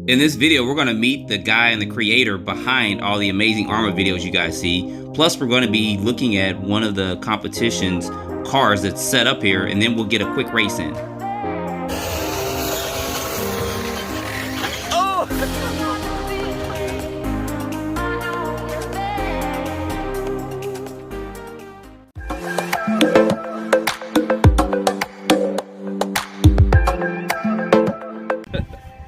In this video, we're going to meet the guy and the creator behind all the amazing Arrma videos you guys see. Plus, we're going to be looking at one of the competition's cars that's set up here, and then we'll get a quick race in.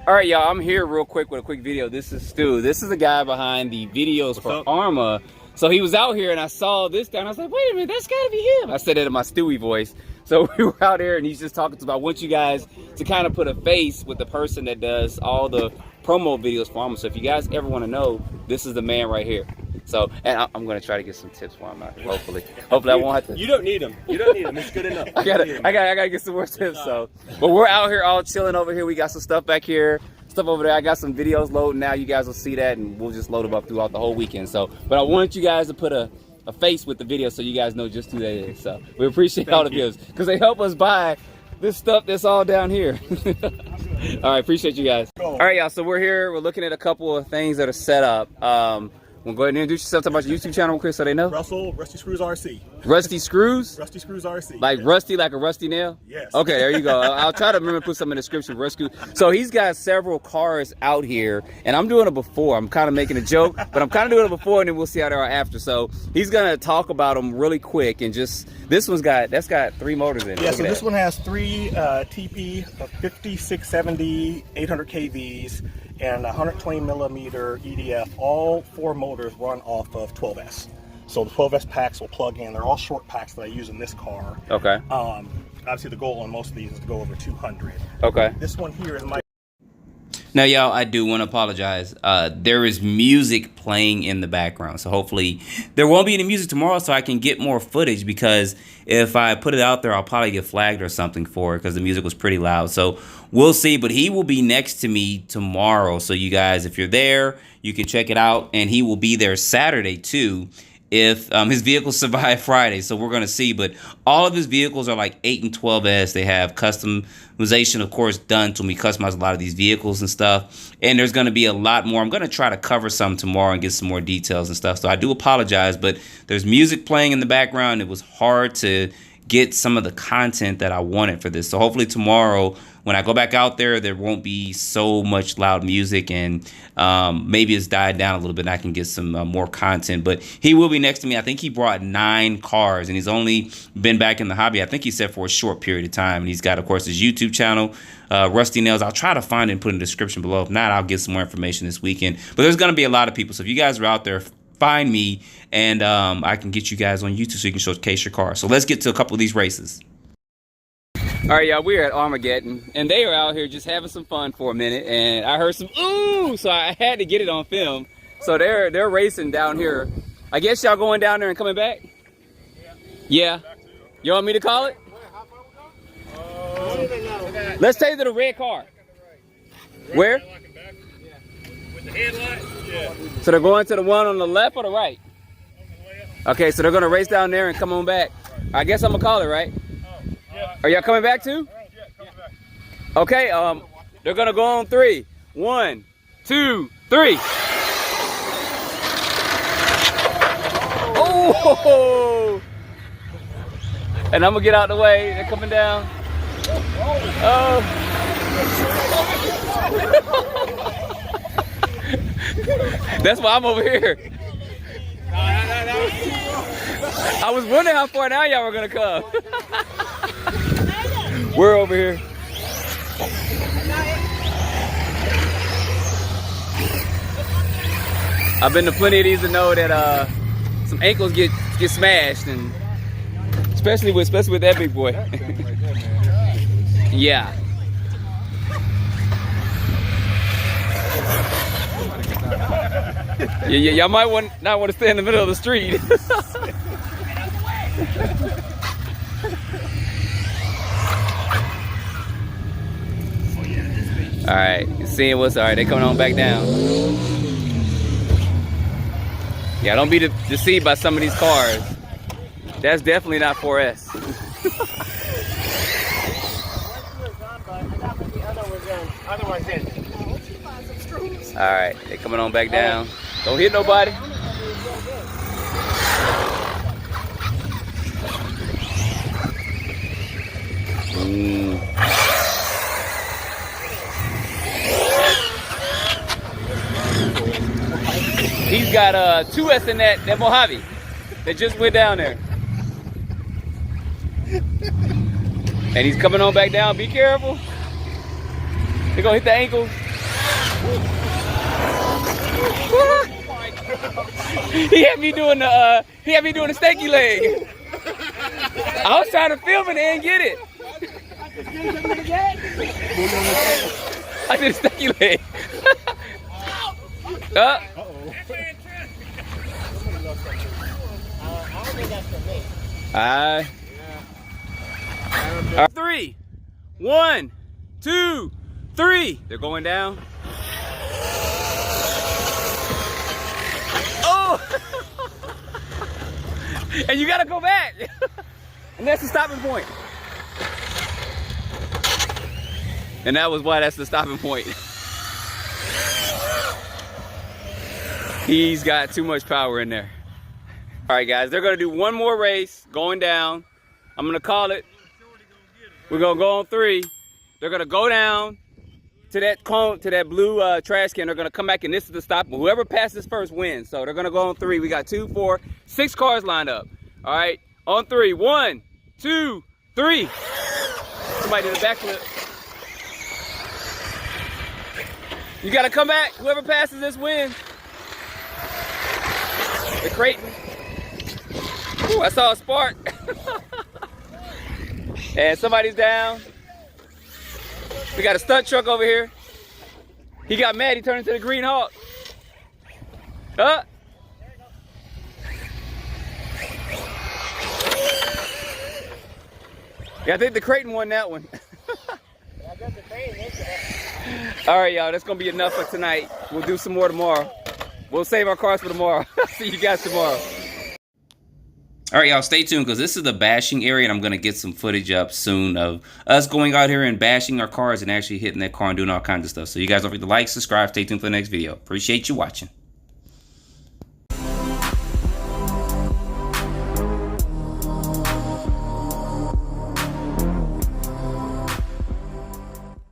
All right, y'all, I'm here real quick with a quick video. This is Stu. This is the guy behind the videos for Arrma. So he was out here and I saw this guy and I was like, wait a minute, that's gotta be him. I said it in my Stewie voice. So we were out here and he's just talking about, I want you guys to kind of put a face with the person that does all the promo videos for Arrma. So if you guys ever want to know, this is the man right here. So, and I'm gonna try to get some tips for him out here, hopefully. Hopefully I won't have to. You don't need them. You don't need them. It's good enough. I gotta get some more tips. So, but we're out here all chilling over here. We got some stuff back here, stuff over there. I got some videos loading now. You guys will see that, and we'll just load them up throughout the whole weekend. So, but I want you guys to put a face with the video so you guys know just who that is. So we appreciate all the views because they help us buy this stuff that's all down here. All right, appreciate you guys. All right, y'all. So we're here. We're looking at a couple of things that are set up. We'll go ahead and introduce yourself. Talk about your YouTube channel, Chris, so they know. Rusty Screws RC. Rusty Screws? Rusty Screws RC. Like rusty, like a rusty nail? Yes. Okay, there you go. I'll try to remember to put some in the description. Rusty. So he's got several cars out here, and I'm doing it before. I'm kind of making a joke, but I'm kind of doing it before, and then we'll see how they are after. So he's gonna talk about them really quick, and just this one's got 3 motors in it. Yeah. So this one has 3 TP, 50, 670, 800 kVs. And 120 millimeter EDF. All 4 motors run off of 12S. So the 12S packs will plug in. They're all short packs that I use in this car. Okay. Obviously the goal on most of these is to go over 200. Okay. This one here is my... Now, y'all, I do want to apologize. There is music playing in the background, so hopefully there won't be any music tomorrow so I can get more footage, because if I put it out there, I'll probably get flagged or something for it because the music was pretty loud. So we'll see, but he will be next to me tomorrow. So you guys, if you're there, you can check it out, and he will be there Saturday too, if his vehicles survive Friday. So we're going to see, but all of his vehicles are like 8 and 12S. They have customization, of course, done to me. Customize a lot of these vehicles and stuff, and there's going to be a lot more. I'm going to try to cover some tomorrow and get some more details and stuff. So I do apologize, but there's music playing in the background. It was hard to get some of the content that I wanted for this. So hopefully tomorrow, when I go back out there, there won't be so much loud music, and maybe it's died down a little bit and I can get some more content. But he will be next to me. I think he brought 9 cars, and he's only been back in the hobby, I think he said, for a short period of time. And he's got, of course, his YouTube channel, Rusty Nails. I'll try to find it and put in the description below. If not, I'll get some more information this weekend. But there's going to be a lot of people. So if you guys are out there, find me, and I can get you guys on YouTube so you can showcase your car. So let's get to a couple of these races. All right, y'all, we're at Armageddon, and they are out here just having some fun for a minute, and I heard some ooh, so I had to get it on film. So they're racing down here. I guess y'all going down there and coming back? Yeah. You want me to call it? Let's take it to the red car. Where? With the headlight? Yeah. So they're going to the one on the left or the right? Okay, so they're going to race down there and come on back. I guess I'm going to call it, right? Are y'all coming back too? Yeah, coming back. Okay, they're gonna go on 3. 1, 2, 3. Oh! And I'm gonna get out the way. They're coming down. Oh! That's why I'm over here. I was wondering how far down y'all were gonna come. We're over here. I've been to plenty of these to know that some ankles get smashed, and especially with that big boy. Yeah. Yeah, y'all might not want to stay in the middle of the street. All right, seeing what's all right. They coming on back down. Yeah, don't be deceived by some of these cars. That's definitely not 4S. Alright, they're coming on back down. Don't hit nobody. He's got 2 S in that Mojave that just went down there. And he's coming on back down. Be careful. They're gonna hit the ankle. He had me doing the stanky leg. I was trying to film it and get it. I did a stanky leg. Alright. 3, 1, 2, 3. They're going down. Oh! And you gotta go back. And that's the stopping point. And that was why that's the stopping point. He's got too much power in there. All right, guys, they're gonna do one more race going down. I'm gonna call it. We're gonna go on 3. They're gonna go down to that cone, to that blue trash can. They're gonna come back, and this is the stop. Whoever passes first wins. So they're gonna go on 3. We got 2, 4, 6 cars lined up. All right, on 3. 1, 2, 3. Somebody did a backflip. You gotta come back. Whoever passes this wins. The Creighton. Ooh, I saw a spark. And somebody's down. We got a stunt truck over here. He got mad. He turned into the Green Hawk. Yeah, I think the Creighton won that one. All right, y'all. That's gonna be enough for tonight. We'll do some more tomorrow. We'll save our cars for tomorrow. See you guys tomorrow. All right, y'all, stay tuned because this is the bashing area, and I'm going to get some footage up soon of us going out here and bashing our cars and actually hitting that car and doing all kinds of stuff. So you guys don't forget to like, subscribe, stay tuned for the next video. Appreciate you watching.